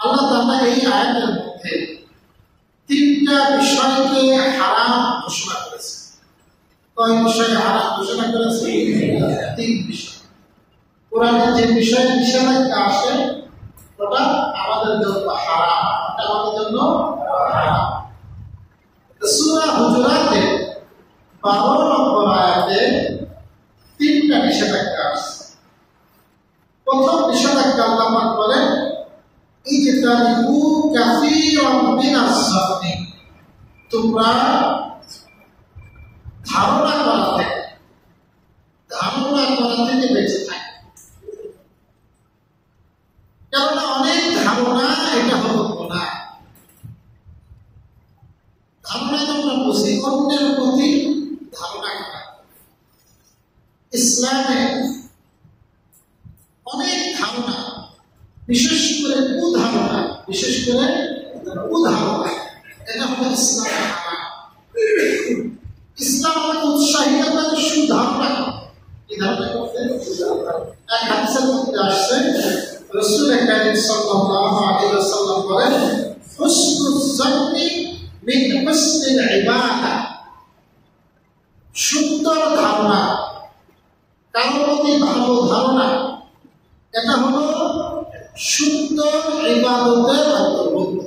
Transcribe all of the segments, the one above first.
আল্লাহ তাআলা এই আয়াতের মধ্যে তিনটা বিষয়কে হারাম ঘোষণা করেছে। কয় বিষয় হারাম ঘোষণা করেছে? তিন বিষয়। কোরআনে যে বিষয়ে নিষেধাজ্ঞা আসে ওটা আমাদের জন্য হারাম, এটা আমাদের জন্য হারাম। সূরা হুজুরাতে 12 নম্বর আয়াতে তিনটা নিষেধাজ্ঞা আছে। প্রথম নিষেধাজ্ঞা আল্লাহ পাক বলেন ইজতানিবু কাসীরাম মিনাস-সান্নি, তোমরা ধারণা করা থেকে বেঁচে থাকো। কেননা অনেক ধারণা এটা হলো গুনাহ। ধারণা আমরা বুঝি অন্যের প্রতি ধারণা করা। ইসলামে অনেক ধারণা, বিশেষ করে কুধারণা, এটা হলো ইসলামের হারাম। ইসলাম আমাকে উৎসাহিত করে সুধারণা কি ধারণা করতে। এক হাদিসের মধ্যে আসছে রাসূল কারীম সাল্লাল্লাহু আলাইহি ওয়াসাল্লাম বলেন হুসনুজ জান্নি মিন হুসনিল ইবাদা, সুন্দর ধারণা, কারোর প্রতি ভালো ধারণা, এটা হলো সুন্দর ইবাদতের অন্তর্ভুক্ত।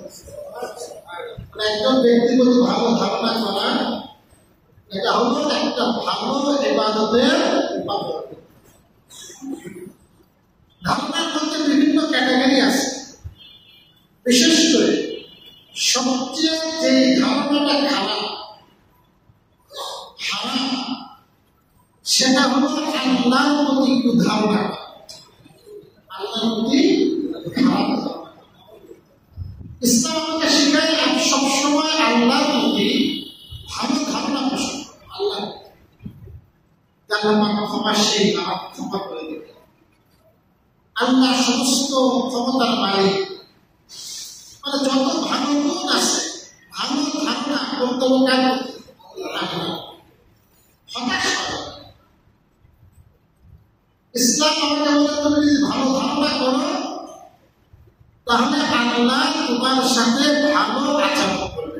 একজন ব্যক্তির প্রতি ভালো ধারণা করা এটা হলো একটা ভালো ইবাদতের উপাদান। ধারণার মধ্যে বিভিন্ন ক্যাটাগরি আছে। বিশেষ করে সবচেয়ে যে ধারণাটা খারাপ সেটা হলো আল্লাহর প্রতি কুধারণা, আল্লাহর প্রতি খারাপ ধারণা। ইসলাম আমাকে শেখায় আমি সবসময় আল্লাহর প্রতি ভালো ধারণা পোষণ করব। আল্লাহ আমার ক্ষমাশীল, আমার ক্ষমা করে দেবে। আল্লাহ সমস্ত ক্ষমতার মালিক। মানে যত ভালো গুণ আছে, ভালো ধারণা করতে হবে হতাশ করা। ইসলাম আমাকে বলে তুমি যদি ভালো ধারণা করো তাহলে আল্লাহ তোমার সাথে ভালো আচরণ করবে।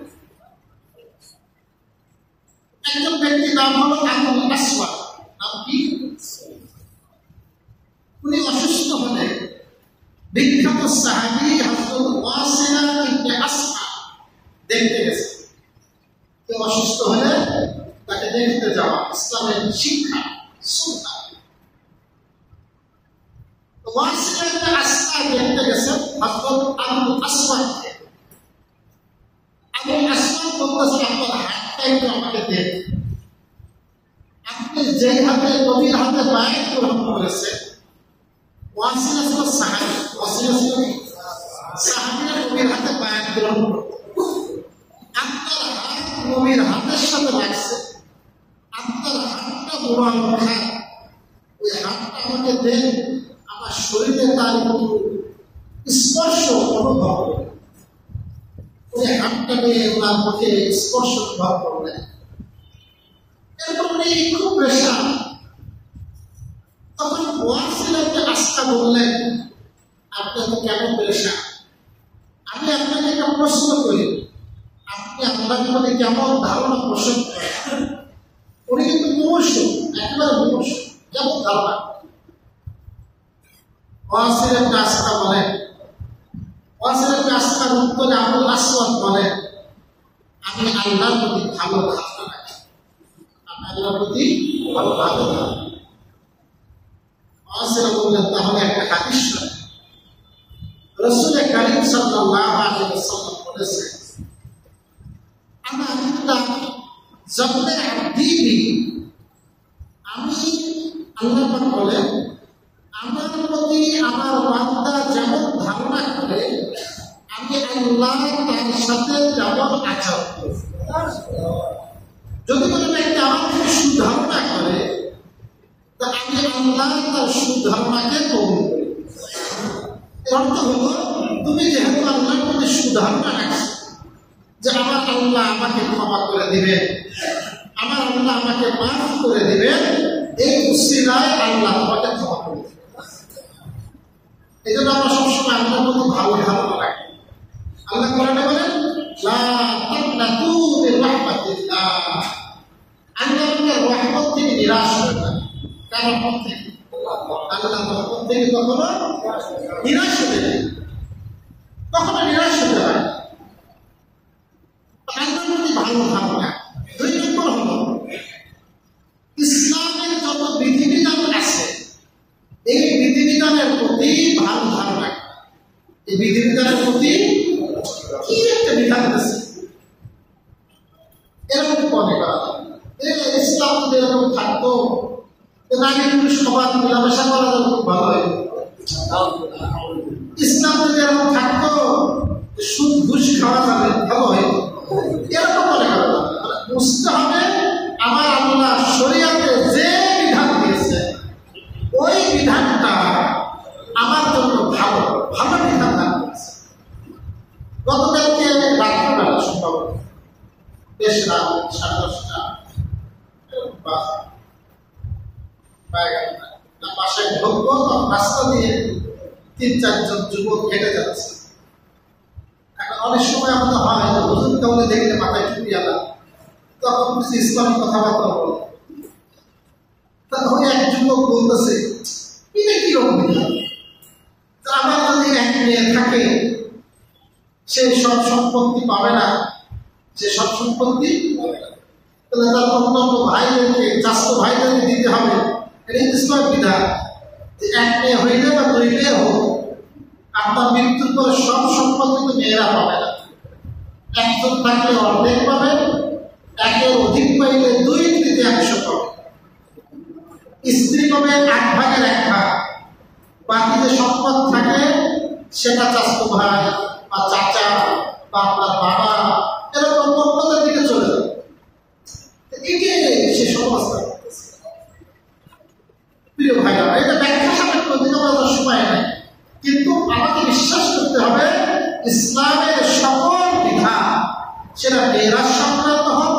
একজন ব্যক্তির নাম হলো আবুল আসওয়াদ। নাম কি? উনি অসুস্থ হলে বিখ্যাত সাহাবী হযরত ওয়াসিলা ইবনে আসকা দেখতে গেছেন। কেউ অসুস্থ হলে তাকে দেখতে যাওয়া ইসলামের শিক্ষা সুন্নাহ। ওয়াসিলা ইবনে আসকা দেখতে গেছেন হযরত আবুল আসওয়াদকে। আবুল আসওয়াদ বলতেছে আপনার হাতটা একটু আমাকে দেন। আপনি যেই হাতে নবীর হাতে বায়াত গ্রহণ করেছেন, ওয়াসিলা ছিল সাহাবী, ওয়াসিলা ছিল সাহাবীরা নবীর হাতে বায়াত গ্রহণ করতেন। আপনার হাত নবীর হাতের সাথে লাগছে, আপনার হাতটা মোবারক হাত, ওই হাতটা আমাকে দেন, আমার শরীরে তার একটু স্পর্শ অনুভব হবে। ওই হাতটা নিয়ে ওনার মুখে স্পর্শ অনুভব করলেন। এরপর উনি খুব পেরেশান। তখন ওয়াসিলা ইবনে আসকা বললেন আপনি তো কেন পেরেশান? আমি আপনাকে একটা প্রশ্ন করি, আপনি আল্লাহর প্রতি কেমন ধারণা পোষণ করেন? উনি কিন্তু মুমূর্ষু, একেবারে মুমূর্ষু, কেমন ধারণা? ওয়াসিলা ইবনে আসকা বলেন, ওয়াসিলা ইবনে আসকার উত্তরে আবুল আসওয়াদ বলেন আমি আল্লাহর প্রতি ভালো ধারণা রাখি, আমি আল্লাহর প্রতি ভালো ধারণা। ওয়াসিলা বললেন তাহলে একটা হাদিস শোনেন। রাসূল কারীম সাল্লাল্লাহু আলাইহি ওয়াসাল্লাম বলেছেন আনা জাবলে আব্দি, আমি আল্লাহ পাক বলেন আমার প্রতি আমার বান্দা যেমন ধারণা করে আমি আল্লাহ তার সাথে তেমন আচরণ করি। যদি কোনো ব্যক্তি আমার প্রতি সুধারণা করে তা আমি আল্লাহ তার সুধারণাকে কবুল করি। এর অর্থ হলো তুমি যেহেতু আল্লাহর প্রতি সুধারণা রাখছো যে আমার আল্লাহ আমাকে ক্ষমা করে দিবে, আমার আল্লাহ আমাকে মাফ করে দিবে, এই উসিলায় আল্লাহ আমাকে ক্ষমা করে দিবে। এই জন্য আমরা সবসময় আল্লাহর প্রতি ভালো ধারণা রাখি। আল্লাহ কোরআনে বলেন লা তাকনাতু মির রাহমাতিল্লাহ, আল্লাহর রহমত থেকে নিরাশ হবেন না। কার রহমত থেকে? আল্লাহর রহমত থেকে কখনো নিরাশ হবে না, কখনো নিরাশ হতে হয়। আল্লাহর প্রতি ভালো ধারণা। 2 নম্বর হলো ইসলামের যত বিধিবিধান আছে এই বিধিবিধানের প্রতি ভালো ধারণা। এই বিধিবিধানের প্রতি কি একটা বিধান আছে এরকম মনে করা, ইসলাম যদি এরকম থাকতো নারী পুরুষ সবার মেলামেশা করা খুব ভালো হয়। ইসলাম যদি এরকম থাকতো সুদ ঘুষ খাওয়া যাবে ভালো হয়, এরকম মনে করা। বুঝতে হবে আমার আল্লাহ শরীয়তে যে বিধান দিয়েছে ওই বিধানটা আমার জন্য ভালো ভালো বিধান দান করেছে। গতকালকে রাত্রিবেলা সম্ভব বেশ রাত 10:30 বাসায় ঢুকবো, রাস্তা দিয়ে 3-4 জন যুবক হেঁটে যাচ্ছে। এখন অনেক সময় আমাদের হয় হুজুর কাউকে দেখলে মাথায় টুপি আলা, তখন কিছু ইসলামিক কথাবার্তা বলে। তখন এক যুবক বলতেছে এটা কিরকম বিধান, আমার যদি এক মেয়ে থাকে সে সব সম্পত্তি পাবে না, সে সব সম্পত্তি তাহলে তার অন্যান্য ভাইদেরকে চাচাতো ভাইদেরকে দিতে হবে। এটা ইসলাম বিধান যে এক মেয়ে হইলে বা 2 মেয়ে হোক আপনার মৃত্যুর পরে সব সম্পত্তি তো মেয়েরা পাবে না, একজন থাকলে অর্ধেক পাবে, একের অধিক পাইলে 2/3 পাবে। স্ত্রী পাবে 8/1 বাকি যে সম্পদ থাকে সেটা চাচাতো ভাই বা চাচা বা আপনার বাবা এরকম সম্পদের দিকে চলে যাবে। সে সমস্ত প্রিয় ভাইরা, এটা ব্যাখ্যা সাপেক্ষ আমাদের সময় নেই, কিন্তু আমাকে বিশ্বাস করতে হবে ইসলামের সকল বিধান সেটা মেয়েরাজ সংক্রান্ত হোক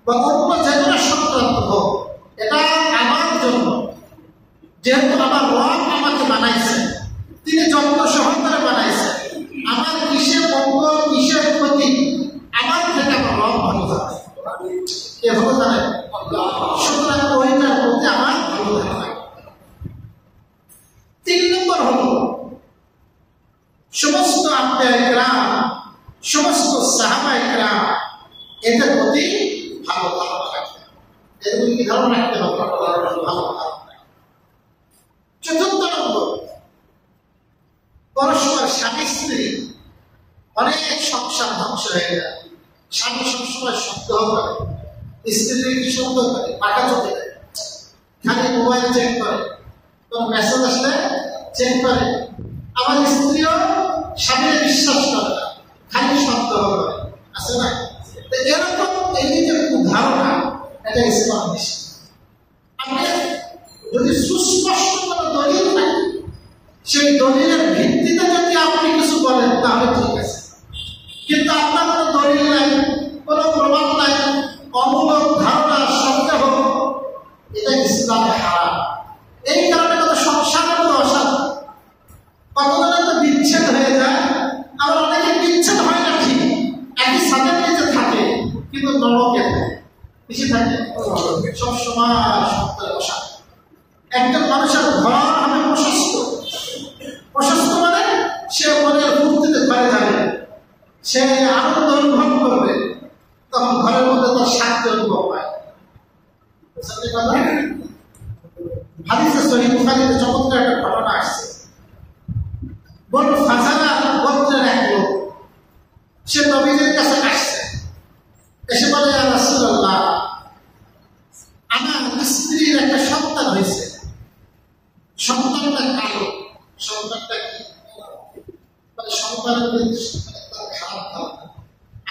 বা অন্য যে কোনো সংক্রান্ত হোক, এটা আমার জন্য, যেহেতু আমার রব আমাকে বানাইছে, তিনি যত্ন সহকারে বানাইছে, আমার কিসের মঙ্গল কিসের ক্ষতি আমার থেকে আমার রব ভালো থাকে, কে ভালো জানে? সুতরাং ওইটার প্রতি আমার ভালো থাকে। 3 নম্বর হল সমস্ত আম্বিয়া ইকরাম, সমস্ত সাহাবা ইকরাম এদের প্রতি ভালো ধারণা রাখতে হবে। এর প্রতি কি ধারণা রাখতে হবে? ভালো ধারণা। 4 নম্বর, পরস্পর স্বামী স্ত্রী অনেক সংসার ধ্বংস হয়ে যায়। স্বামী সবসময় সন্দেহ করে, স্ত্রী কি সন্দেহ করে, পাকা চোখে দেয়, খালি মোবাইল চেক করে, কোন মেসেজ আসলে চেক করে। আমার স্ত্রীও স্বামীর বিশ্বাস করে না, খালি সন্দেহ করে, আছে না? এরকম এই যে ধারণা, এটা ইসলাম নিষেধ। আপনি যদি সুস্পষ্ট কোনো দলিল থাকে, সেই দলিলের ভিত্তিতে যদি আপনি কিছু বলেন তাহলে ঠিক আছে, কিন্তু আপনার কোনো দলিল নাই, কোনো প্রমাণ নাই, অমূলক ধারণা সন্দেহ, এটা ইসলামে হারাম। এই কারণে কত সংসারের তো অশান্তি, কতজনের তো বিচ্ছেদ হয়ে যায়। আবার অনেকে বিচ্ছেদ হয় না ঠিক, একই ছাদের নিচে থাকে কিন্তু নরকে থাকে, বেশি থাকে সবসময় সন্তানের অশান্তি। একজন মানুষের ঘর হবে প্রশস্ত, প্রশস্ত মানে সে মনের ফুর্তিতে ঘরে যাবে, সে আনন্দ অনুভব করবে, তখন ঘরের মধ্যে তার শান্তি অনুভব হয়। হাদিসে সহিহ বুখারীতে চমৎকার একটা ঘটনা আসছে। বনু ফাজালা গোত্রের এক লোক, সে নবীজির কাছে আসছে, এসে বলে ইয়া রাসূলুল্লাহ, আমার স্ত্রীর একটা সন্তান হয়েছে, সন্তানটা কালো, সন্তানটা কি মানে সন্তানের খারাপ ধারণা,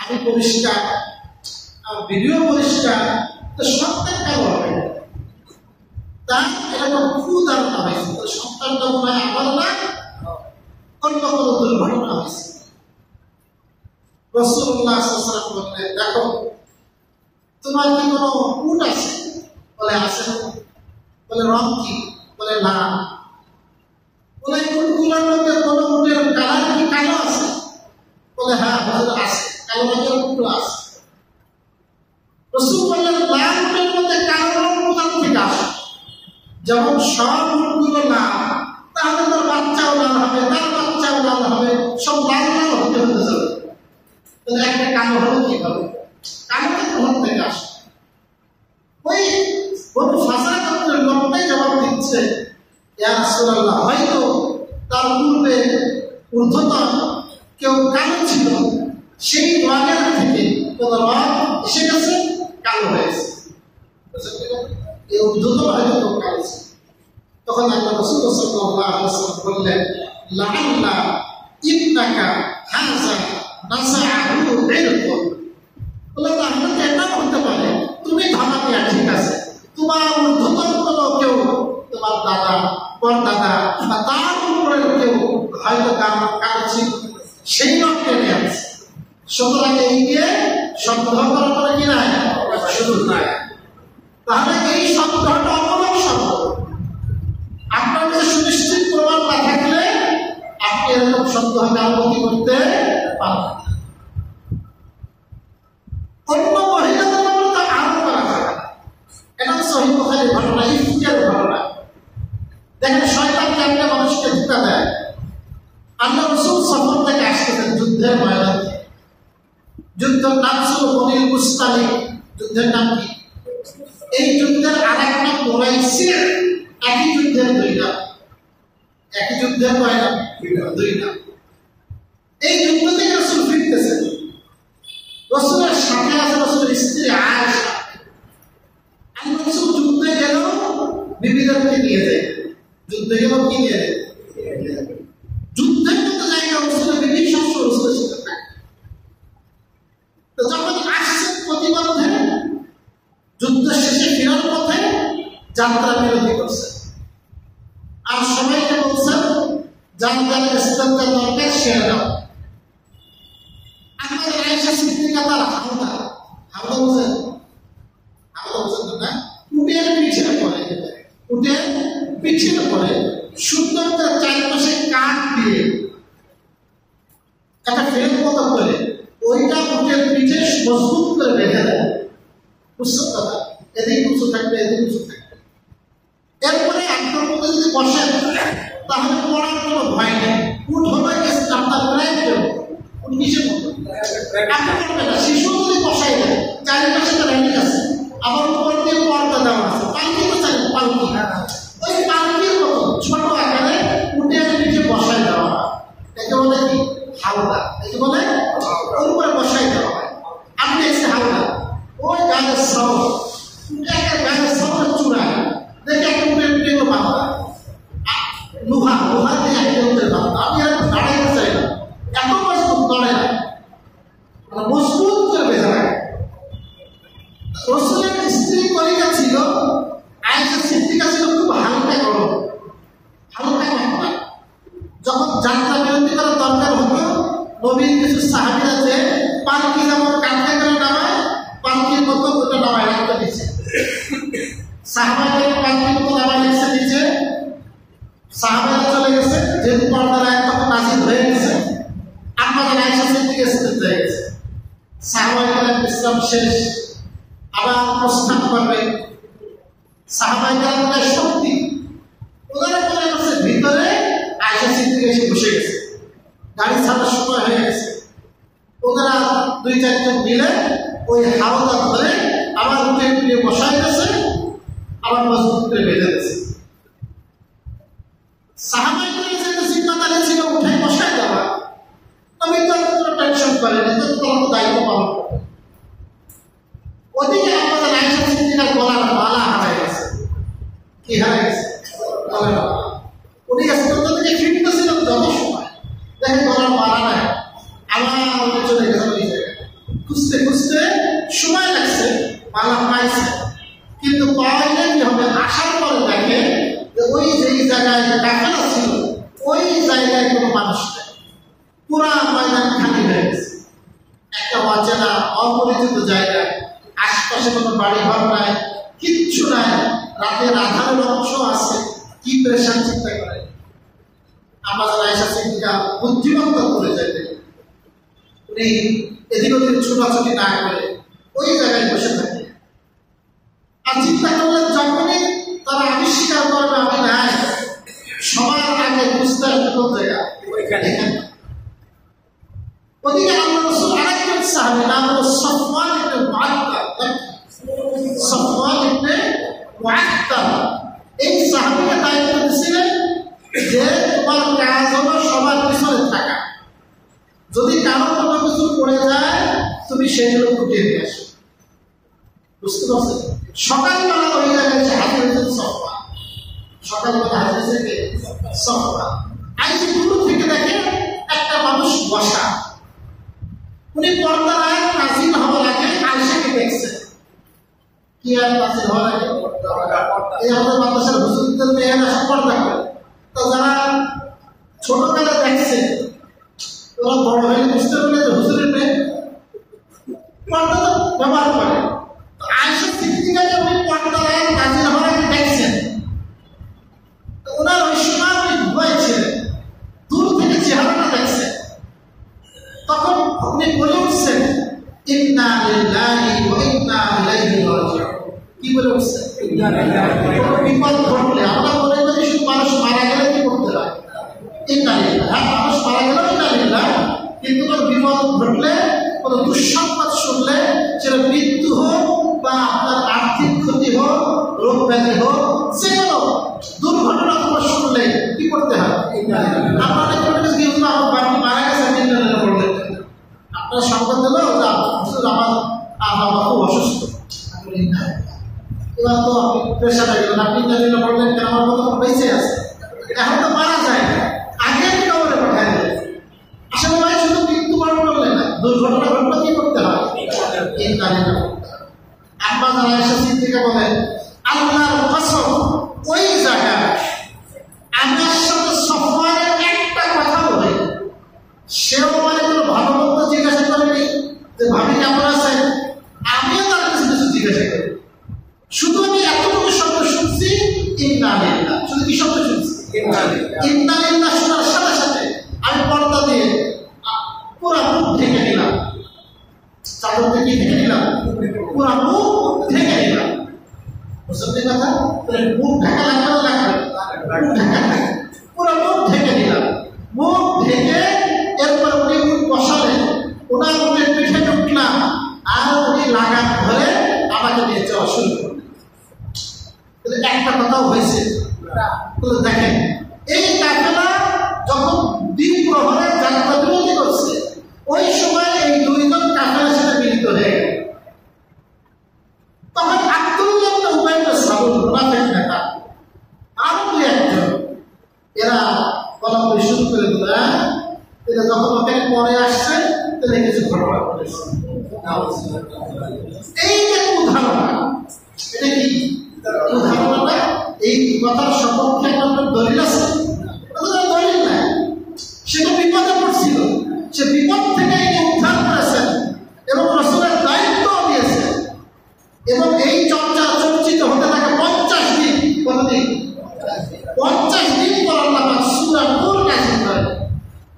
আমি পরিষ্কার, আমার ভিডিও পরিষ্কার, তো সন্তান কালো হবে না, তার এরকম কুধারণা হয়েছে, তো সন্তানটা মনে হয় আমার না, অন্য কোনো দুর্ঘটনা হয়েছে। রাসূলুল্লাহ সাল্লাল্লাহু আলাইহি ওয়াসাল্লাম বললেন, দেখো তোমার কি কোনো উট আছে? বলে আছে। বলে রং কি? বলে লাল। বলে উটগুলোর মধ্যে কোনো উটের কালার কি কালো আছে? বলে বলে হ্যাঁ হুজুর আছে, কালো রঙের উটও আছে। রাসূল বললেন লাল উটের মধ্যে কালো রং কোথা থেকে আসে? যেমন সব উটগুলো লাল, তাহলে তার বাচ্চাও লাল হবে, তার বাচ্চাও লাল হবে, সব লাল লাল হতে হতে যাবে। তাহলে একটা কালো হলো কি হবে? কালোটা কোথা থেকে আসে? ওই বনু ফাজরা গোত্রের লোকটাই জবাব দিচ্ছে, ইয়া রাসূলুল্লাহ, হয়তো তার পূর্বে ঊর্ধ্বতন কেউ কালো ছিল, সেই রঙের থেকে কোন রং এসে গেছে, কালো হয়েছে। এই ঊর্ধ্বতন হয়তো কেউ কালো ছিল। তখন আল্লাহ রাসূল সাল্লাল্লাহু আলাইহি ওয়াসাল্লাম বললেন, লাআল্লা ইন্নাকা হাযা নাসাআহু ইরকুন। বলে তাহলে তো এটাও হতে পারে তুমি ধর্মাতিয়া ঠিক আছে, তোমার ঊর্ধ্বতন কোনো কেউ, তোমার দাদা পরদাদা বা তার উপরের কেউ হয়তো কালো ছিল, সেই রং টেনে আছে। সুতরাং এই দিয়ে সন্দেহ করার পরে কি নাই, সুযোগ নাই। তাহলে এই সন্দেহটা অমূলক সন্দেহ। আপনার কাছে সুনিশ্চিত প্রমাণ না থাকলে আপনি এরকম সন্দেহকে অনুমতি করতে পারবেন। অন্য মহিলাদের ব্যাপারে আরো করা যাবে। এটা সহিহ বুখারীর ঘটনা, ইফকের ঘটনা। দেখেন শয়তান কেমনে মানুষকে ধোঁকা দেয়। আল্লাহ রাসূল সফর থেকে আসতেছেন যুদ্ধের ময়দানে। যুদ্ধের নাম ছিল বনিল মুস্তালিক। যুদ্ধের নাম কি? এই যুদ্ধের আরেক নাম মুরাইসির। একই যুদ্ধের দুই নাম, একই যুদ্ধের কয় নাম? দুই নাম। এই যুদ্ধ থেকে রাসূল ফিরতেছেন। রাসূলের সাথে আছে রাসূলের স্ত্রী আয়েশা। আল্লাহ রাসূল যুদ্ধে গেলেও বিবিদেরকে নিয়ে যায়। যুদ্ধে গেলেও কি নিয়ে যায়? যুদ্ধের মতো জায়গা রাসূলের বিবি সবসময় রাসূলের সাথে থাকে। তো যখন আসছেন প্রতিমধ্যে যুদ্ধ শেষে ফেরার পথে যাত্রা বিরতি করছেন, আর সবাইকে বলছেন যার ইসলামটা দরকার সেরে দাও। আমাদের আয়েশা সিদ্দিকা তার হাওদা, হাওদা বুঝেন? হাওদা বুঝেন না? উটের পিঠে পড়ে, উটের পিঠে পড়ে সুন্দর করে চারপাশে কাঠ দিয়ে একটা ফ্রেম মতো করে ওইটা উটের পিঠে মজবুত করে বেঁধে দেয়। বুঝছো কথা? এদিকে উঁচু থাকবে, এদিকে উঁচু থাকবে। এরপরে আপনার মধ্যে যদি বসেন তাহলে পড়ার কোনো ভয় নেই। উঠ হবে আপনার প্রায় কেউ উঠ কিসের মতো আপনি করবে না। শিশু যদি বসাই দেয় চারিপাশে তো রেডি আছে, আবার উপর দিয়ে পর্দা দেওয়া আছে, পালকি তো চাই পালকি, ওই পালকির মতো ছোট আকারে উঠে পিঠে বসাই দেওয়া হয়। একে বলে কি? হাওদা। একে বলে ওর উপরে বসাই দেওয়া হয়। আপনি এসে হাওদা, ওই গায়ের সাউন্ড, একের গায়ের সাউন্ডের চূড়ায় দেখে একটা উঠে পিঠে বাঁধা লোহা, লোহা দিয়ে একটা উঠে বাঁধা। আমি আর দাঁড়াইতে চাই না, এত মজবুত দাঁড়ায় না, মজবুত করে বেঁধে রাখে। রাসূলের স্ত্রী কলিজা ছিল আয়েশা সিদ্দিকা, ছিল খুব হালকা গরম, হালকা মাত্রা। যখন যাত্রা বিরতি করার দরকার হতো, নবীর কিছু সাহাবীরা যে পালকি যেমন কাঁধে করে নামায়, পালকির মতো ওটা নামায় রাখতে দিচ্ছে। সাহাবাদের পালকির মতো নামায় লিখছে নিচে, সাহাবারা চলে গেছে, যেহেতু পর্দার আয়াত তখন নাযিল হয়ে গেছে, আমাদের আয়েশা সিদ্দিকা স্থির হয়ে গেছে। সাহাবায়ে ইসলাম শেষ, আবার প্রস্থান করবে। সাহাবায়ে কেরামের শক্তি ওনারা চলে গেছে ভিতরে, আয়েশা সিদ্দিকা এসে বসে গেছে, গাড়ি ছাড়ার সময় হয়ে গেছে। ওনারা দুই চারজন মিলে ওই হাওদা ধরে আবার উঠে উঠে বসাই গেছে, আবার মজবুত করে বেঁধে গেছে। সাহাবায়ে কেরামের জিম্মাদারি ছিল উঠে বসাই দেওয়া। আমি তো কোনো টেনশন করিনি, তো তোমার দায়িত্ব পালন করবে। ওদিকে আমাদের আয়েশা সিদ্দিকার গলার মালা হারাই গেছে। কি হারাই গেছে? গলার মালা। উনি স্কুল থেকে ফিরতেছিলেন যত সময় দেখে গলার মালা নাই, আমার চলে গেছে ওই জায়গায়। খুঁজতে খুঁজতে সময় লাগছে, মালা পাইছে, কিন্তু পাইলে কি হবে? আসার পরে দেখে যে ওই যেই জায়গায় কাফেলা ছিল ওই জায়গায় কোনো মানুষ নেই, পুরা ময়দান খালি হয়ে গেছে। একটা অচেনা অপরিচিত জায়গায়, আশপাশে কোনো বাড়ি ঘর নাই, কিচ্ছু নাই, রাতের আধারের অংশ আছে। কি প্রেশার চিন্তা করে আমাদের আয়েশা সিদ্দিকা বুদ্ধিমত্তা করে যাইতে উনি এদিক ওদিক ছোটাছুটি না করে ওই জায়গায় বসে থাকে। আর চিন্তা করলেন যখনই তারা আবিষ্কার করবে আমি নাই, সবার আগে বুঝতে হবে কোন জায়গা, ওইখানে। ওদিকে আল্লাহ রাসূল আরেকজন সাহাবী নাম হলো সাফওয়ান ইবনে মুআত্তাল। সাফওয়ান ইবনে মুআত্তাল এই সাহাবীকে দায়িত্ব দিয়েছিলেন যে তোমার কাজ হলো সবার পিছনে থাকা, যদি কারো কোনো কিছু পড়ে যায় তুমি সেগুলো ফুটিয়ে নিয়ে আসো। বুঝতে পারছেন? সকালবেলা ওই জায়গায় যে হাজির হয়েছেন সাফওয়ান, সকালবেলা হাজির হয়েছে কে? সাফওয়ান। আইসি দূর থেকে দেখে একটা মানুষ বসা, উনি পর্দার আয়াত নাযিল হওয়ার আগে আয়েশাকে দেখছেন। কি আয়াত নাযিল হওয়ার আগে? এই আমাদের মাদ্রাসার হুজুরদের মেয়েরা সব পর্দা করে, তো যারা ছোটকালে দেখছে ওরা বড় হয়ে বুঝতে পারলে যে হুজুরের মেয়ে পর্দা তো ব্যবহার করে। তো আয়েশা সিদ্দিকাকে উনি পর্দার আয়াত নাযিল হওয়ার আগে দেখছেন। তো ওনার ওই সময় উনি ভয় ছিলেন, দূর থেকে চেহারাটা দেখছেন। তখন উনি বলে উঠছেন ইন্না লিল্লাহি ওয়া ইন্না ইলাইহি রাজিউন। কি বলে উঠছেন? ইন্না লিল্লাহি। বিপদ ঘটলে আমরা মনে করি শুধু মানুষ মারা গেলে কি করতে হয়? ইন্না লিল্লাহি। হ্যাঁ, মানুষ মারা গেলেও ইন্না লিল্লাহি, কিন্তু কোনো বিপদ ঘটলে, কোনো দুঃসংবাদ শুনলে, সেটা মৃত্যু হোক বা আপনার আর্থিক ক্ষতি হোক, রোগ ব্যাধি হোক, যে কোনো দুর্ঘটনা তোমার শুনলে কি করতে হয়? ইন্না লিল্লাহি। আপনারা কি কি আমার বাড়ি মারা গেছে ইন্না লিল্লাহি বললেন, আপনার সংবাদ দিল যে আমার বাবা খুব অসুস্থ, এবার তো আপনি প্রেশার হয়ে গেলেন, আপনি জানিলে বললেন কেন আমার বাবা বেঁচে আছে, এখন তো মারা যায় না, আগে আপনি কবরে পাঠায় দেন। আসলে ভাই শুধু মৃত্যুবরণ করলে না, দুর্ঘটনা ঘটলে কি করতে হয়? আপনার যারা এসে সিদ্দিকা বলেন আল্লাহর কসম ওই জায়গায় আমার সাথে সাফওয়ানের একটা কথা বলে সেও মানে কোনো ভালো মন্দ জিজ্ঞাসা করেনি যে ভাবি কেমন আছেন, আমিও তার কাছে কিছু জিজ্ঞাসা করি। শুধু আমি এতটুকু শব্দ শুনছি ইন্না লিল্লাহ, শুধু কি শব্দ শুনছি? ইন্না লিল্লাহ শোনার সাথে সাথে আমি পর্দা দিয়ে পুরা মুখ ঢেকে নিলাম, চাদর থেকে ঢেকে নিলাম, পুরা মুখ ঢেকে নিলাম। বুঝতে কথা? মুখ ঢাকা লাগবে, পুরা মুখ ঢেকে নিলাম। মুখ ঢেকে এরপর উনি বসালেন, ওনার উনি পিঠে উঠলাম, আর উনি লাগাম ধরে আমাকে নিয়ে যাওয়া শুরু করলেন। একটা কথাও হয়েছে, দেখেন এই কাফেলা যখন দিন প্রহরে যাত্রা বিরতি করছে, ওই সময় এই দুইজন কাফেলার সাথে মিলিত হয়ে গেল। তখন আব্দুল্লাহ ইবনে উবাই ইবনে সালুল মুনাফিক নেতা আরো দুই একজন এরা বলা বলি শুরু করে দিল, এটা যখন ওখানে পরে আসছে তাহলে কিছু ঘটনা ঘটেছে। এই যে উদাহরণ, এটা কি উদাহরণটা? এই কথার সপক্ষে আপনার দলিল আছে? দলিল নাই, সে তো বিপদে পড়ছিল, সে বিপদ থেকে উদ্ধার করেছেন এবং রাসূলের দায়িত্ব দিয়েছেন। এবং এই চর্চা চর্চিত হতে থাকে 50 দিন। কতদিন? 50 দিন পর আল্লাহ পাক সূরা নূর নাযিল করেন,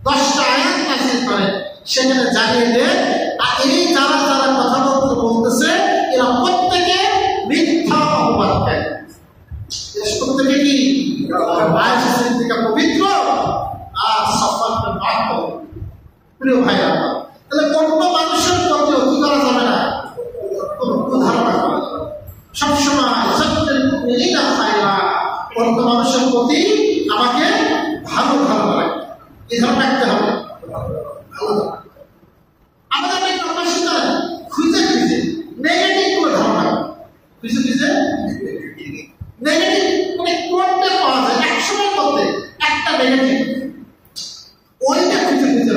10টা আয়াত নাযিল করেন, সেখানে জানিয়ে দেন আর এই যারা যারা কথা বলতেছে এরা প্রত্যেকে মিথ্যা অপবাদ দেয়। প্রত্যেকে কি আয়েশা সিদ্দিকা পবিত্র আর সাফওয়ান ইবনে মুআত্তাল প্রিয় ভাইরা। তাহলে কোন মানুষের প্রতি কি করা যাবে না? উদাহরণ করা যাবে। সবসময় সত্যের মুমিনিনা খায়রা, কোন মানুষের প্রতি আমাকে ভালো ভালো লাগে, এই ধরনের রাখতে হবে। ভালো আমাদের অনেক মানুষ খুঁজে খুঁজে নেগেটিভ কোনো ধারণা, খুঁজে খুঁজে নেগেটিভ মানে কোনটা পাওয়া যায় 100-এর মধ্যে একটা নেগেটিভ, ওইটা খুঁজে খুঁজে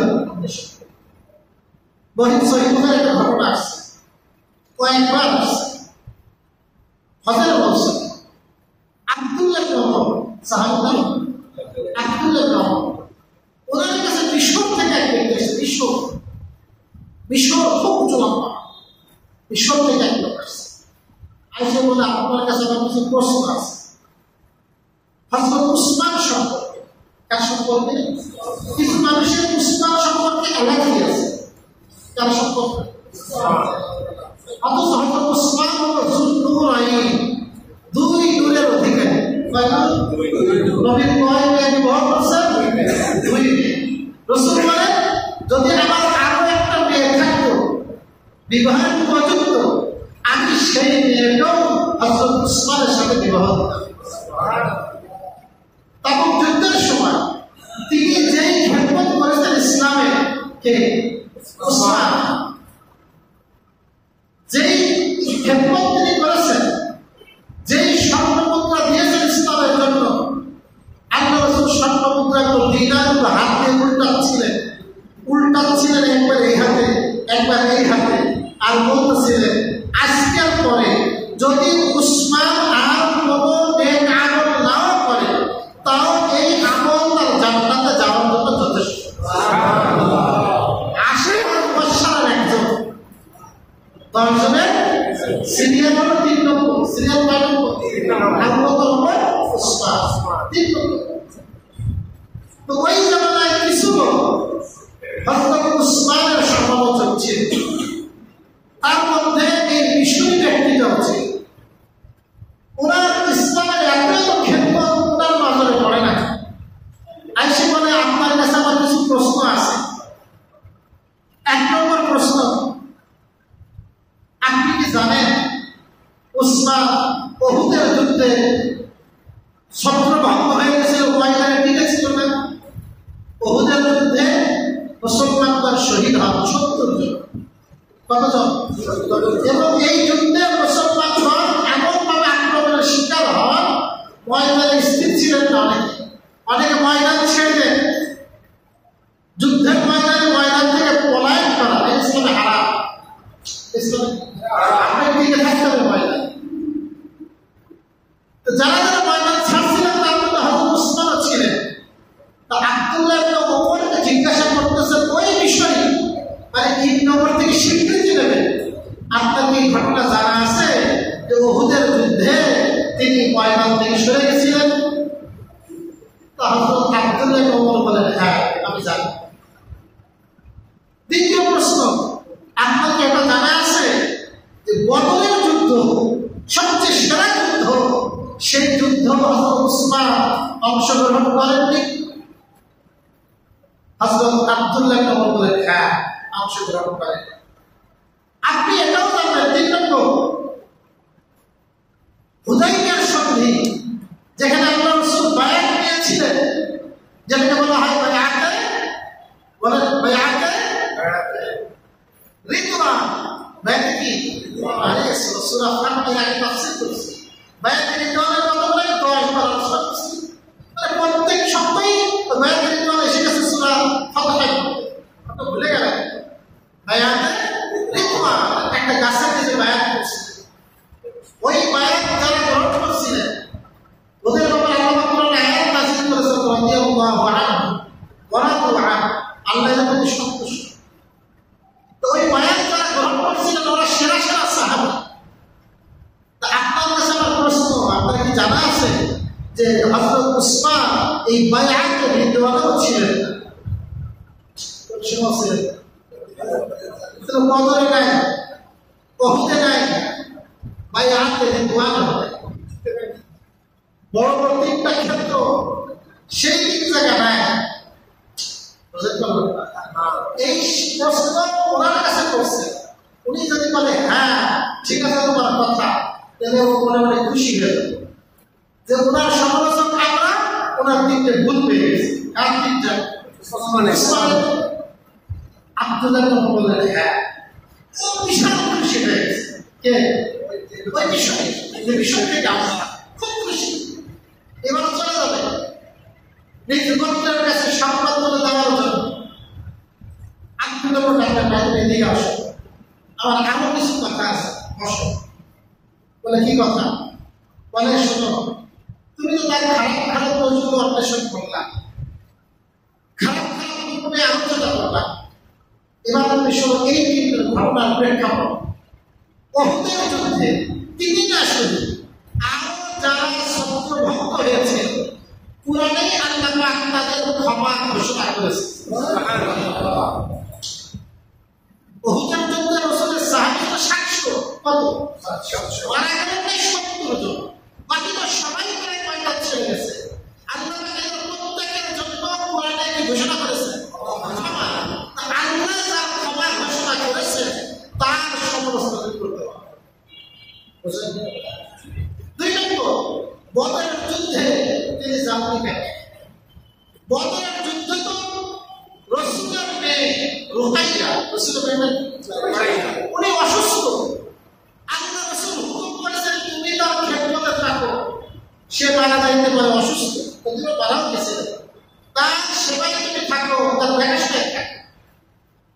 বহির সহিদের একটা ঘটনা আসছে, কয়েকবার আসছে। হযরত বলছে আব্দুল্লাহ ইবনে ওমর, সাহাবী আব্দুল্লাহ ইবনে ওমর, ওনার কাছে মিশর থেকে এক ব্যক্তি এসেছে। মিশর খুব উঁচু লম্বা, মিশর থেকে এক লোক আসছে। আইসে বলে আপনার কাছে আমার কিছু প্রশ্ন আছে হযরত উসমান সম্পর্কে। কার সম্পর্কে? কিছু মানুষের উসমান সম্পর্কে অ্যালার্জি আছে, কার সম্পদ? অথচ হযরত উসমান হলো যুন-নূরাইন, দুই নূরের অধিকারী। নবীর কয় মেয়ে বিবাহ করছেন? দুই মেয়ে। রাসূল বলেন যদি আমার আরো একটা মেয়ে থাকতো বিবাহের উপযুক্ত, আমি সেই মেয়েকেও হযরত উসমানের সাথে বিবাহ দিতাম। তাবুক যুদ্ধের সময় তিনি যেই খেদমত করেছেন ইসলামে, কে? উসমান। যেই খেদমত তিনি করেছেন, যেই স্বর্ণমুদ্রা দিয়েছেন ইসলামের জন্য, আল্লাহ রাসূল স্বর্ণমুদ্রাগুলো দিনার উপর হাত দিয়ে উল্টাচ্ছিলেন, একবার এই হাতে একবার এই হাতে, আর বলতেছিলেন আজকের পরে যদি উসমান আর কোনো নেক আমল নাও করে, তাও এই আমল তার জান্নাতে যাওয়ার জন্য যথেষ্ট। একজন 10 জনের সিরিয়াল হলো 3 নম্বর। সিরিয়াল কয় নম্বর? 3 নম্বর। তো ওই জামানায় কিছু লোক হযরত উসমানের সমালোচক ছিল, তার মধ্যে এই বিষয় ব্যক্তিটা হচ্ছে ওনার ইসলামের এত খেদমত ওনার নজরে পড়ে না। আইসে বলে আপনার কাছে আমার কিছু প্রশ্ন আছে। 1 নম্বর প্রশ্ন, আপনি কি জানেন উসমান উহুদের যুদ্ধে ছত্রভঙ্গ হয়ে গেছিল, ময়দানে টিকেছিল না? উহুদের যুদ্ধে মুসলমানরা শহীদ হন 70 জন। কতজন? এবং এই যুদ্ধে মুসলমানগণ এমনভাবে আক্রমণের শিকার হন, ময়দানে স্থির ছিলেন না। অনেকে ময়দান ছেড়ে দেন, যুদ্ধের ময়দান থেকে পলায়ন করা ইসলামে হারাম। ইসলামে আপনার দিকে থাকতে হবে ময়দান। তো যারা যারা ময়দান ছাড়ছিলেন তার মধ্যে হযরত উসমানও ছিলেন। তা আব্দুল্লাহ ইবনে ওমরকে জিজ্ঞাসা করতেছেন ওই বিষয়ে, মানে ইবনে ওমর থেকে স্বীকৃতি নেবেন, আপনার কি ঘটনা জানা আছে যে উহুদের যুদ্ধে তিনি ময়দান থেকে সরে গেছিলেন? তা হযরত আব্দুল্লাহ ইবনে ওমর বলেন হ্যাঁ আমি জানি। দ্বিতীয় প্রশ্ন, আপনার কি এটা জানা আছে যে বদরের যুদ্ধ সবচেয়ে সেরা যুদ্ধ, সেই যুদ্ধ হযরত উসমান অংশগ্রহণ করেননি? হযরত আব্দুল্লাহ ইবনে ওমর বলেন হ্যাঁ অংশগ্রহণ করেন। আপনি এটাও জানবেন 3 নম্বর, হুদাইবিয়ার সন্ধি যেখানে আল্লাহ রাসূল বায়াত নিয়েছিলেন, যেটাকে বলা হয় বায়াতে, বলেন বায়াতে রিদওয়ান। বায়াতে কি? আরে সূরা ফাতিহা আগে তাফসীর করেছি। বায়াতে রিদওয়ানের কথা বলে 10 বার আসছে, মানে প্রত্যেক সপ্তাহে বায়াতে রিদওয়ান এসে গেছে সূরা ফাতিহা। আপনি ভুলে গেলেন বায়াতে রিদওয়ান একটা গাছের নিচে বায়াত করছে। ওই বায়াত যারা গ্রহণ করছিলেন ওদের ব্যাপারে আল্লাহ কোরআনে আয়াত নাযিল করেছেন, রাদিয়াল্লাহু আনহু ওয়া রাদু আনহু, আল্লাহ এর প্রতি সন্তুষ্ট। তো ওই বায়াত যারা গ্রহণ করছিলেন ওরা সেরা সেরা সাহাবা। তা আপনার কাছে আমার প্রশ্ন, আপনার কি জানা আছে যে হযরত উসমান এই বায়াতে রিদওয়ানও ছিলেন? ছিলেন তো বদরে নাই, উহুদে নাই, বায়াতে রিদওয়ান হয়। বড় বড় 3টা ক্ষেত্র, সেই 3 জায়গা নাই। এই প্রশ্ন ওনার কাছে করছে, উনি যদি বলে হ্যাঁ ঠিক আছে তোমার কথা, তাহলে ও মনে মনে খুশি হয়ে যাবে যে ওনার সমালোচক আমরা ওনার 3টে ভুল পেয়ে গেছি। আর 3টা আব্দুল্লাহ ইবনে ওমর বললেন হ্যাঁ, ও বিশাল খুশি হয়ে গেছে। কে? ওই বিষয় থেকে আমরা খুব খুশি। এবার চলে যাবে নিজ গোত্রের কাছে সংবাদ বলে দেওয়ার জন্য। আব্দুল্লাহ ইবনে ওমর বললেন এদিকে আসো, আমার এমন কিছু কথা আছে, বসো। বলে কি কথা? বলে শোনো, তুমি তো তার খারাপ পর্যন্ত অন্বেষণ করলাম, খারাপ রূপে আলোচনা করলাম। এবার তুমি শোনো এই 3টা ঘটনার প্রেক্ষাপট। উহুদের যুদ্ধে 3টা শুধু আরো যারা ছত্রভঙ্গ হয়েছে, কুরআনেই আল্লাহ পাক তাদের ক্ষমা ঘোষণা করেছে। কত? মারা গেলেন নাই 70 জন, বাকি তো সবাই প্রায় ময়দান ছেড়ে গেছে। আল্লাহ প্রত্যেকের জন্য কোরআনে কি ঘোষণা করেছে? ক্ষমা। আল্লাহ যার ক্ষমা ঘোষণা করেছে তার সমালোচনা করতে হবে। দুই নম্বর, বদরের যুদ্ধে তিনি জামনি পেলেন। বদরের যুদ্ধে তো রাসূলের মেয়ে রুকাইয়া, রাসূলের মেয়ে উনি অসুস্থ। আল্লাহ রাসূল হুকুম করেছেন তুমি তার খেদমতে থাকো, সে মারা যাইতে পারে, অসুস্থ, ওদিকে মারাও গেছে, তার সেবায় তুমি থাকো, তার ব্যবসায় থাকো।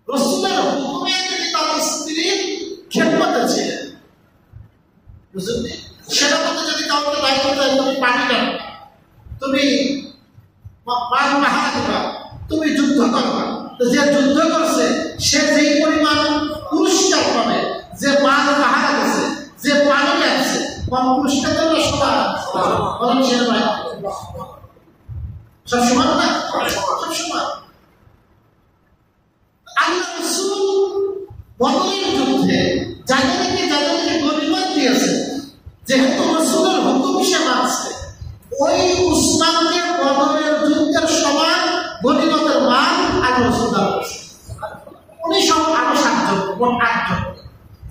রাসূলের হুকুমে তিনি তার স্ত্রীর খেদমতে ছিলেন, বুঝলেন? সেটা মধ্যে যদি কাউকে দায়িত্ব দেয় তুমি পানি না, তুমি পান পাহারা দিবা, তুমি যুদ্ধ করবা, তো যে যুদ্ধ করছে সে যেই পরিমাণ পুরস্কার পাবে, যে পান পাহারা দিচ্ছে, যে পানি রাখছে, কম পুরস্কার দেবে সবার বলেন সে ভাই সব সমান না? সব সমান। আল্লাহ রাসূল বদরের যুদ্ধে যাদেরকে গনিমত দিয়েছে, যেহেতু রাসূলের হুকুম সে মানছে, ওই উসমানকে বদরের যুদ্ধের সমান গনিমতের মান আর রাসূল দান করেছে। উনি সব আরো 7 জন, মোট 8 জন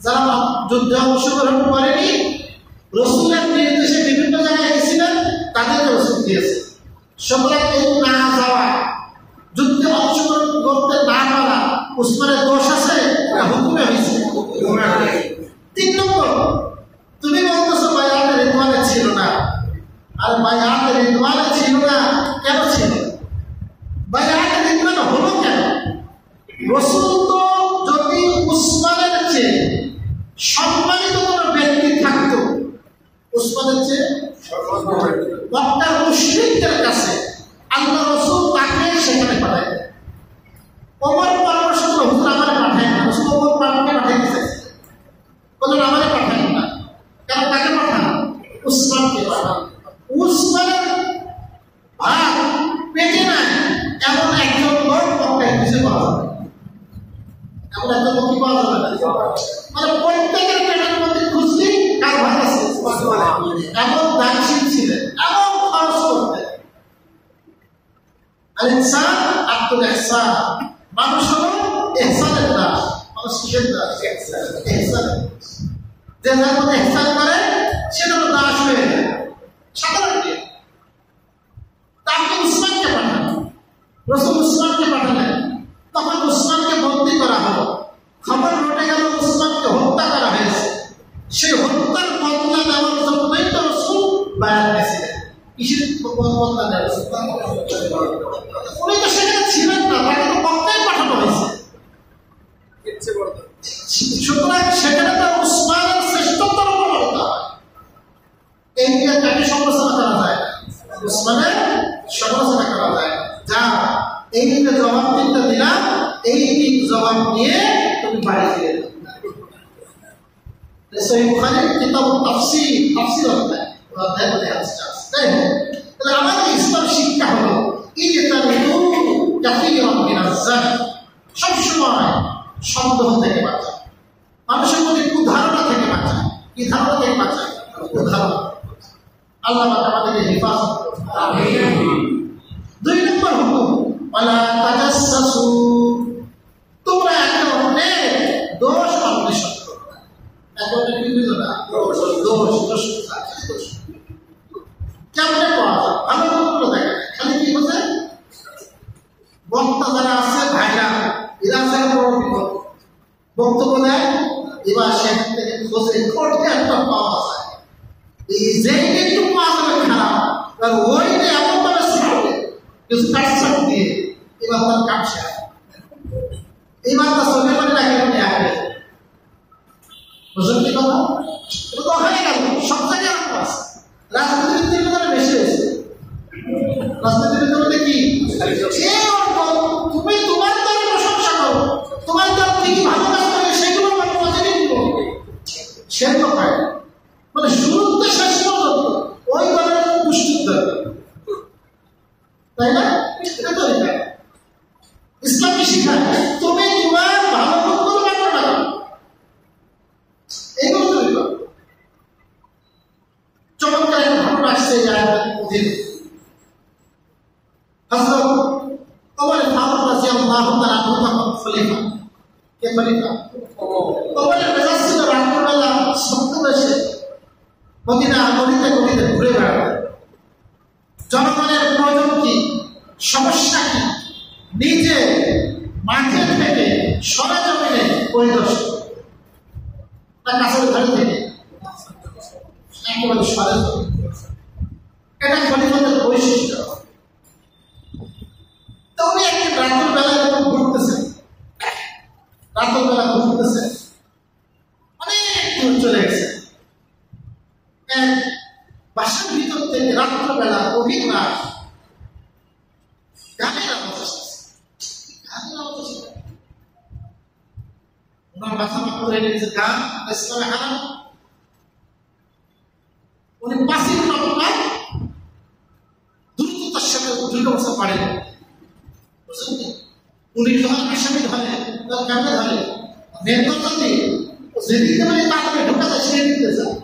যারা যুদ্ধে অংশগ্রহণ করেনি, রাসূলের নির্দেশে বিভিন্ন জায়গায় গেছিলেন, তাদেরকে রাসূল দিয়েছে। সবরা কেউ না যাওয়া, যুদ্ধে অংশগ্রহণ করতে না পারা উসমানের দোষ আছে না হুকুমে হয়েছে? 3 নম্বর, তুমি বলতেছো বায়াতে রিদওয়ানে ছিল না, আর বায়াতে রিদওয়ানে ছিল না কেন ছিল? বায়াতে রিদওয়ানে হলো কেন? রাসূল তো যদি উসমানের চেয়ে সম্মানিত কোনো ব্যক্তি থাকতো, উসমানের চেয়ে মক্কার মুশরিকদের কাছে আল্লাহ রাসূল তাকে সেখানে পাঠায়। ওমর পরামর্শ করল, হুজুর আমারে পাঠায় না। রাসূল ওমর পাঠাইতে চাইছে, বললেন আমারে পাঠায় না, কেন? তাকে পাঠান, উসমানকে পাঠান। উসমানের ভাগ পেটে নাই এমন একজন লোক মক্কায় খুঁজে পাওয়া যাবে, এমন একজন লোক পাওয়া যাবে না। মানে প্রত্যেকের পেটের মধ্যে খুঁজলি কার ভাগ আছে? এমন দানশীল ছিলেন, এমন খরচ করতেন। আল ইনসান আব্দুল ইহসান, মানুষ হলো ইহসানের দাস। মানুষ কিসের দাস? ইহসানের। যে যার মধ্যে ইহসান করে সেটা তো দাস হয়ে যায় সাধারণ। তাকে উসমানকে পাঠান, রাসূল উসমানকে পাঠালেন। তখন উসমানকে বন্দী করা হলো, খবর রটে গেল উসমানকে হত্যা করা হয়েছে। সেই হত্যার বদলা নেওয়ার জন্যই তো রাসূল বায়াত দিয়েছিলেন। কিসের বদলা নেওয়ার? উনি তো সেখানে ছিলেন না, তাকে তো মক্কায় পাঠানো হয়েছে। সুতরাং সেখানে তো উসমানের শ্রেষ্ঠত্বের উপর হত্যা হয়। এই নিয়ে কাকে সমালোচনা করা যায়? উসমানের সমালোচনা করা যায়। যা এই দিকে জবাব দিতে দিলাম, এই জবাব নিয়ে তুমি বাড়ি ফিরে যাও। সহিহ বুখারী কিতাব তাফসীর, তাফসীর অধ্যায় বলে আসছে। তাই তাহলে আমাদের ইসলাম শিক্ষা হলো ইজতানিবু কাসীরাম মিনাজ যান, সবসময় সন্দেহ থেকে বাঁচা, মানুষের মধ্যে কুধারণা থেকে বাঁচা। কি ধারণা থেকে বাঁচা? কুধারণা। আল্লাহ আমাদেরকে হেফাজত করুন, আমিন। 2 নম্বর হুকুম, ওয়ালা তাজাসসু, তোমরা একে অন্যের দোষ অন্বেষণ করো না। একে অন্যের কি বুঝো না? দোষ কেমনে পাওয়া যায়? ভালো গুলো দেখে খালি কি হচ্ছে, বক্তা যারা আছে ভাইরা, এরা আছে বড় বিপদ, বক্তব্য দেয়, এবার সেখান থেকে খোঁজে করতে একটা পাওয়া যায়, এই যে একটু পাওয়া যাবে খারাপ, এবার ওই যে এমন ভাবে ছাড়বে কিছু কাটছাট দিয়ে, এবার তার কাটছে, এবার তার চোখে মানে রাখে মনে আসবে। বুঝলেন কি কথা? এটা তো হয়ে গেল, সব জায়গায় এরকম আছে। রাজনীতির ভিতরে বেশি হয়েছে। রাজনীতির ভিতরে কি তুমি তোমার দলের প্রশংসা করো, তোমার দল কি ভালো কাজ করে সেগুলো সে তো পায়, মানে শুরুতে শেষ পর্যন্ত ওই দলের পুষ্টি দরকার, তাই না? এটা তো ইসলামী শিক্ষা। তুমি তোমার ভালো মন্দ বাড়বে না, এগুলো খলিফা। কে খলিফা? ওমরের মেজাজ ছিল রাত্রিবেলা ছদ্মবেশে মদিনা গলিতে গলিতে ঘুরে বেড়াতেন। জনগণের প্রয়োজন কি, সমস্যা কি, নিজে মাঠে থেকে সরেজমিনে পরিদর্শন, তার কাছের ঘরে থেকে একেবারে সরেজমিন। এটা খলিফাদের বৈশিষ্ট্য। তো উনি একদিন রাতের বেলা যখন ঘুরতেছেন, রাতের বেলা ঘুরতেছেন, অনেক দূর চলে গেছে। এক বাসার ভিতর থেকে রাত্রবেলা গভীর রাত গানের আওয়াজ আসছে। গানের আওয়াজ আসছে, ওনার মাথা মাথা করে নিয়েছে গান ইসলামে হারাম। উনি পাশের নৌকা দ্রুততার সাথে দ্রুত বসতে পারেন। পুলিশ যখন আসামি ধরে তার কেমনে ধরে নির্বাচন দিয়ে যেদিকে মানে তাড়াতাড়ি ঢোকা যায় সেই দিতে যায়।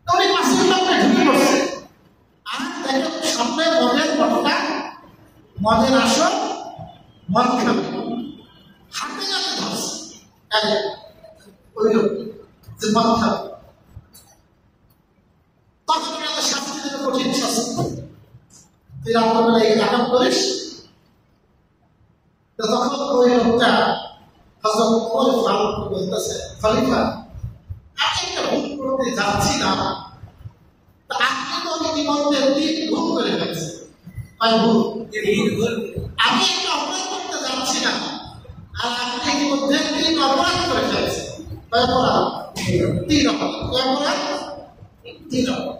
উনি পাশের নৌকায় ঢুকে পড়ছে। আর দেখেন সামনে মদের পটকা, মদের আসর, মদ খাবে, হাতে যাতে ধরছে ওই লোক যে মদ খাবে। তখন আমাদের শাস্তি দেবে, কঠিন শাস্তি। তুই রাত্রবেলা এই আঘাত করিস। তখন ওই লোকটা হযরত ওমর ফারুক বলতেছে, খলিফা আমি একটা ভুল করতে যাচ্ছি না, তা আপনি তো ইতিমধ্যে 3 ভুল করে ফেলেছেন। আমি একটা অপরাধ করতে যাচ্ছি না, আর আপনি ইতিমধ্যে 3 অপরাধ করে ফেলেছেন। 3 অপরাধ। 3 অপরাধ। 3 অপরাধ।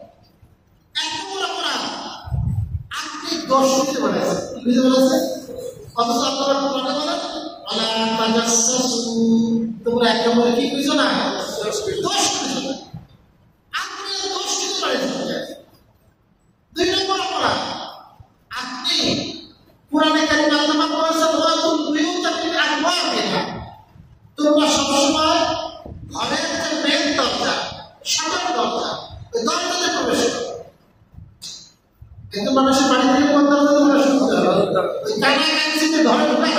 এক নম্বর অপরাধ, আপনি দোষ দিতে বলেছেন। বুঝতে পেরেছেন? অথচ আপনারা কোরআনে বলেন ওয়ালা তাজাসসু, তোমরা এক নম্বরে কি কইছো না? দোষ কইছো না। আপনি দোষ দিতে পারেছেন। 2 নম্বর অপরাধ, আপনি কোরআনে কারিমে আল্লাহ পাক বলেছেন ওয়াতুল বুয়ুতা ফিল আবওয়াবিহা, তোমরা সবসময় ঘরের যে মেন দরজা, সদর দরজা, ওই দরজাতে প্রবেশ করো। কিন্তু মানুষের বাড়ি থেকে কোন দরজাতে প্রবেশ করতে হবে? ওই কানাকানিতে ঘরে ঢোকা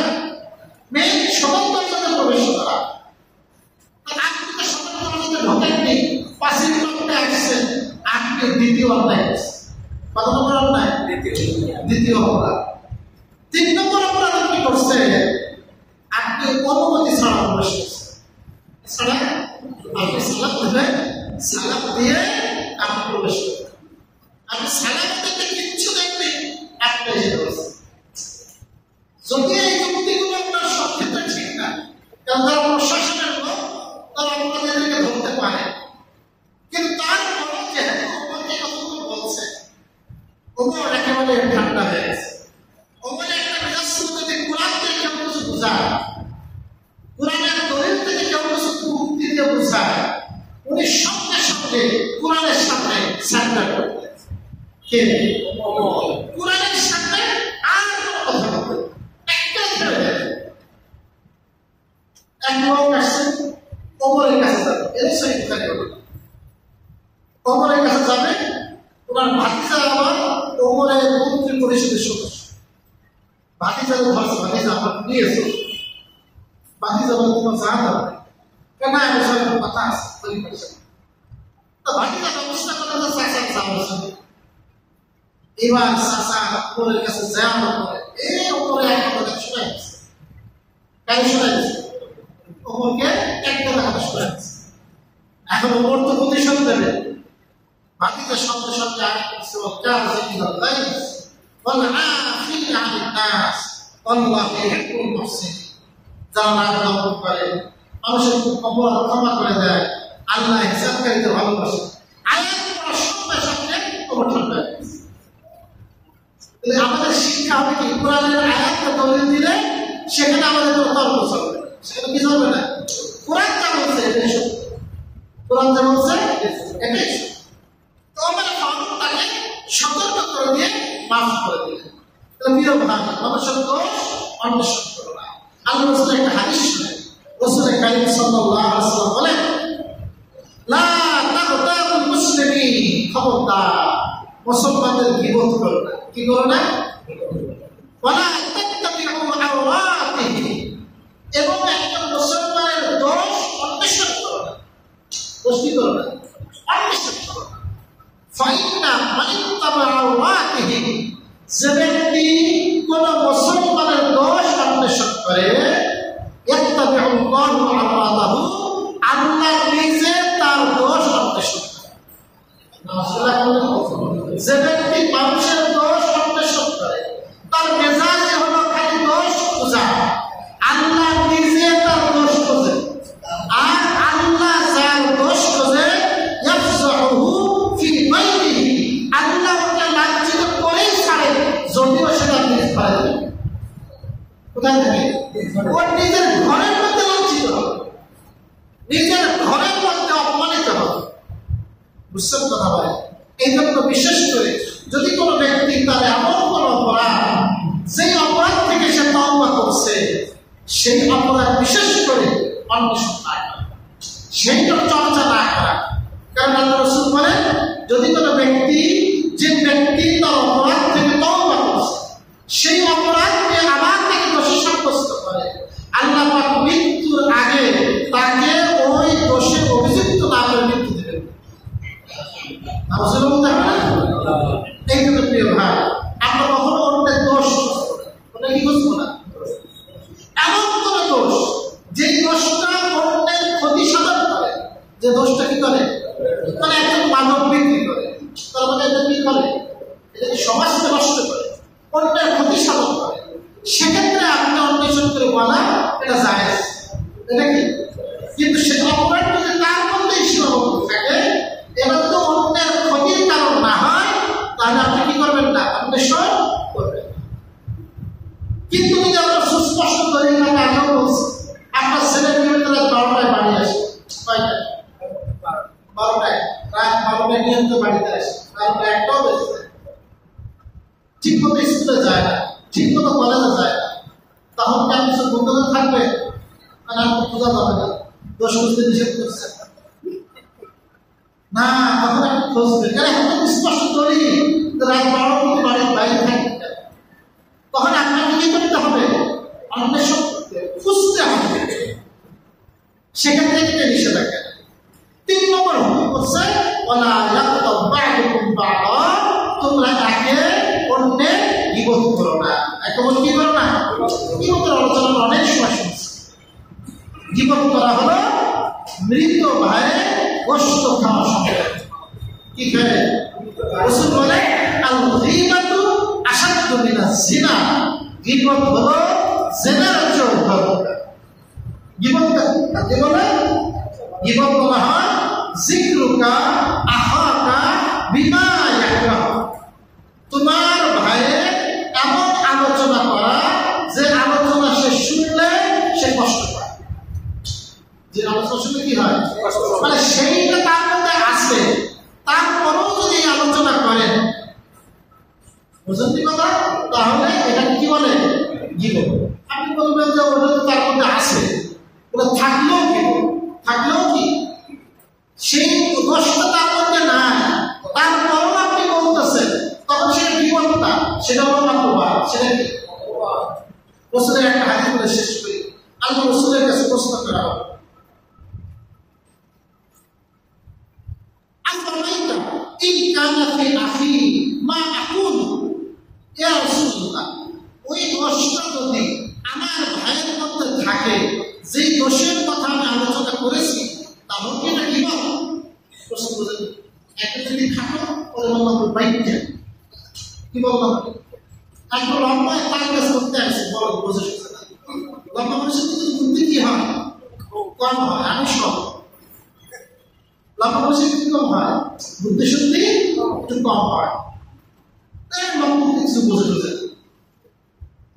মেন সদর দরজাতে প্রবেশ করা। আপনি তো সদর দরজাতে ঢোকেননি, পাশের লোকটা আসছেন, আপনি দ্বিতীয় অন্যায় করছেন। কত নম্বর অন্যায়? দ্বিতীয় অপরাধ। 3 নম্বর অপরাধ কি করছে? আপনি অনুমতি ছাড়া প্রবেশ করছেন। ছাড়া আপনি সালাম দিবেন, সালাম দিয়ে আপনি প্রবেশ করবেন। আপনি সালাম দিতে কিচ্ছু দেখবে, আপনি যেতে পারছেন। যদি এই যুক্তিগুলো আপনার সব ক্ষেত্রে ঠিক না, কারণ তারা প্রশাসনের লোক, তারা আপনাদেরকে ধরতে পারে। কিন্তু তারপরে যেহেতু ওমরকে কতগুলো বলছে, ওমর একেবারে ঠান্ডা হয়ে গেছে। ওমরের একটা মেজাজ ছিল, যদি কোরআন থেকে কেউ কিছু বোঝায়, কোরআনের দলিল থেকে কেউ কিছু যুক্তি দিয়ে বোঝায়, উনি সঙ্গে সঙ্গে কোরআনের সামনে সারেন্ডার করতেন। কে? কোরআনের সামনে আর কোনো কথা বলতেন একটা ছেড়ে দেন। এক লোক আসছেন, ওমরের কাছে যাবে, এর সহি বুখারী হবে। ওমরের কাছে যাবে, ওনার ভাতিজা আবার ওমরের মন্ত্রী পরিষদের সদস্য। ভাতিজাকে ধরছে, ভাতিজা আমার নিয়ে এসো। ভাতিজা বলে তোমার যা হবে কেন, আমি সব কথা আছে তো ভাতিজা ব্যবস্থা করে তো চাষার যাওয়া। এবার চাষা ওমরের কাছে যাওয়ার পরে এই ওমরে এক কথা শোনা গেছে। কেন শোনা গেছে? ওমরকে এক কথা শোনা গেছে। এখন ওমর তো প্রতিশোধ দেবে। ভাতিজা সঙ্গে সঙ্গে আগে করছে, কার কি হবে বলে আফিল আনিন নাস আল্লাহু ইউহিব্বুল মুহসিনিন, যারা নাক দমন করে, মানুষের অপরাধ ক্ষমা করে দেয়, আল্লাহ হিসাবকারীদের ভালোবাসে। আয়াত পড়ার সঙ্গে সঙ্গে ওমর ঠান্ডা হয়ে গেছে। আমাদের শিক্ষা হবে কি, কোরআনের আয়াতকে দলিল দিলে সেখানে আমাদের কোনো তর্ক চলবে না, সেখানে কি চলবে না। কোরআন যা বলছে এটাই সত্য, কোরআন যা বলছে এটাই সত্য। তো আমরা তাকে সতর্ক করে দিয়ে মাফ করে দিলেন। প্রিয় ভাই, মানুষের দোষ অন্বেষণ করো না। আল্লাহ রাসূলের একটা হাদিস শুনেন, রাসূল কারীম সাল্লাল্লাহু আলাইহি ওয়াসাল্লাম বলেন, লা তাগতাবুল মুসলিমিন, খবরদার মুসলমানদের গীবত করো না। কি করো না? ওয়ালা তাত্তাবিউ আওরাত দোষী করো না, অন্বেষণ করো। ফাইন্না মানিত্তাবা আওরাতিহি, যে ব্যক্তি কোন মুসলমানের দোষ অন্বেষণ করে, ইয়াত্তাবিউল্লাহু আওরাতাহু, আল্লাহ নিজে তার দোষ অন্বেষণ করে। যে ব্যক্তি মানুষের দোষ অন্বেষণ করে, তার মেজাজে হলো খালি দোষ খোঁজা, আল্লাহ নিজে তার দোষ খোঁজে। আর আল্লাহ যার দোষ খোঁজে, ইয়াফজাহু ফি বাইতিহি, আল্লাহ ওকে লাঞ্ছিত করেই ছাড়ে, যদিও সেটা নিজ পারে না। কোথায় থাকে? ওর নিজের ঘরের মধ্যে লাঞ্ছিত হবে, নিজের ঘরের মধ্যে অপমানিত হবে। বুঝছেন কথা বলে? এই জন্য বিশেষ করে যদি কোনো ব্যক্তি তার এমন কোনো অপরাধ, যেই অপরাধ থেকে সে তওবা করছে, সেই অপরাধ বিশেষ করে অন্বেষণ না করা, সেইটার চর্চা না করা। কারণ আল্লাহ রাসূল বলেন, যদি কোনো ব্যক্তি, যে ব্যক্তি তার অপরাধ থেকে তওবা করছে, সেই অপরাধকে আমার থেকে দোষী সাব্যস্ত করে, আল্লাহ পাক মৃত্যুর আগে তাকে ওই দোষে অভিযুক্ত না করে মৃত্যু দেবেন। এই জন্য প্রিয় ভাই, আমরা কখনো অন্যের দোষ কি বুঝবো না। এমন কোন দোষ, যে দোষটা অন্যের ক্ষতি সাধন করে, যে দোষটা কি করে, মানে একজন মানব বিক্রি করে, তার মানে এটা কি করে, এটা সমাজকে নষ্ট করে, অন্যের ক্ষতি সাধন করে, সেক্ষেত্রে আপনি অন্বেষণ করে বলা এটা জায়েজ, এটা কি। কিন্তু সে অপরাধ যদি তার মধ্যেই সীমাবদ্ধ থাকে, এবার তো অন্যের ক্ষতির কারণ না হয়, তাহলে আপনি কি করবেন না, অন্বেষণ করবেন। কিন্তু যদি আমরা সুস্পষ্ট করি, আমি আগেও বলছি, আপনার ছেলে মেয়ে তারা 12টায় বাড়ি আসে, 12টায়, রাত 12টায় নিয়মিত বাড়িতে আসে, 12টা একটাও বেশি ঠিক মতো স্কুলে যায় না, ঠিক মতো কলেজে যায় না, তখন কি আপনি সব বন্ধুদের থাকবে? মানে আপনি বোঝা যাবে না, দোষ বুঝতে নিষেধ করছে না, তখন আপনি খুঁজবেন। কারণ এখন তো স্পষ্ট করি রাত 12টার বাড়ির বাইরে থাকবে, তখন আপনাকে কি করতে হবে, অন্বেষণ করতে, খুঁজতে হবে, সেখান থেকে নিষেধাজ্ঞা। 3 নম্বর হুকুম করছে, ওয়ালা ইয়াগতাব বা'দুকুম বা'দা, তোমরা একে অন্যের গীবত করো না। একদম কি করো না, গীবতের আলোচনা অনেক সময় শুনছি। গীবত করা হলো মৃত ভাইয়ের গোশত খাওয়া সম্পর্ক। কি খায়? রাসূল বলে, আল গীবাতু আশাদ্দু মিনাজ জিনা, গীবত হলো জিনার চেয়ে ভয়ঙ্কর। গীবত কাকে বলে? গীবত বলা হয় যিকরুকা আখাকা বিমা ইয়াকরাহ, তোমার ভাইয়ের এমন আলোচনা করা, যে আলোচনা সে শুনলে সে কষ্ট পায়। যে আলোচনা শুনলে কি হয়, মানে সেইটা তার মধ্যে আছে, তারপরেও যদি আলোচনা করেন, বুঝলেন কথা, তাহলে এটা কি বলে, গীবত। আপনি বলবেন যে ওটা তো তার মধ্যে আছে, ওটা থাকলেও কি সেই দোষটা তার মধ্যে নাই, তারপরেও আপনি বলতেছেন, তখন সেটা গীবত না, সেটা হলো অপবাদ। সেটা কি? রাসূলের একটা হাদিস বলে শেষ করি। আল্লাহ রাসূলের কাছে প্রশ্ন করা হবে, আফরাইতা ইন কানা ফি আখি মা আকুলু, ইয়া রাসূলুল্লাহ, ওই দোষটা যদি আমার ভাইয়ের মধ্যে থাকে, যেই দোষের কথা আমি আলোচনা করেছি, তাহলে কি এটা গীবত? প্রশ্ন বুঝেন? একটা যদি খাটো ওরে বললাম বাইকটা, কি বললাম, তারপর লম্বা তার কাছে করতে আসছে, বড় বোঝে লম্বা মানুষের কিন্তু বুদ্ধি কি হয়, কম হয়, আমি সব লম্বা মানুষের কিন্তু কম হয়, বুদ্ধি শক্তি একটু কম হয়, লম্বা কিছু বোঝে।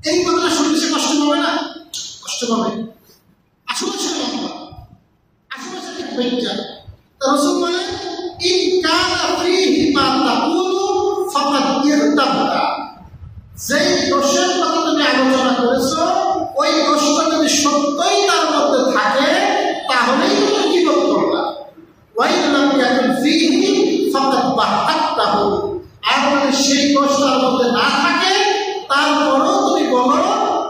এই কথাটা শুনতে সে কষ্ট পাবে না? কষ্ট পাবে। আসলে সে লম্বা, আসলে সে বাইকটা। রাসূল বলেন, ইন কানা ফীহি মা তাকুলু ফাকাদ ইরতাবতা, যেই দোষের কথা তুমি আলোচনা করেছো, ওই দোষটা যদি সত্যই তার মধ্যে থাকে, তাহলেই তুমি গীবত করলা। ওয়া ইন লাম ইয়াকুন ফীহি ফাকাদ বাহাত্তাহু, আর যদি সেই দোষ তার মধ্যে না থাকে, তারপরেও তুমি বলো,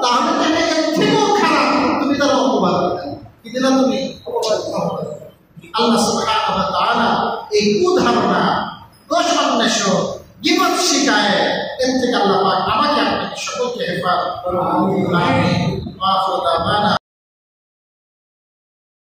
তাহলে তুমি এর থেকেও খারাপ, তুমি তার অপবাদ কি দিলা, তুমি অপবাদ। আল্লাহ সুবহানাহু ওয়া তাআলা এই কুধারণা, দোষ অন্বেষ, গীবত শিকায় এর থেকে আল্লাহ পাক আমাকে আপনাকে সকলকে হেফাজত করুন। আমিন। ওয়া আখিরু দাওয়ানা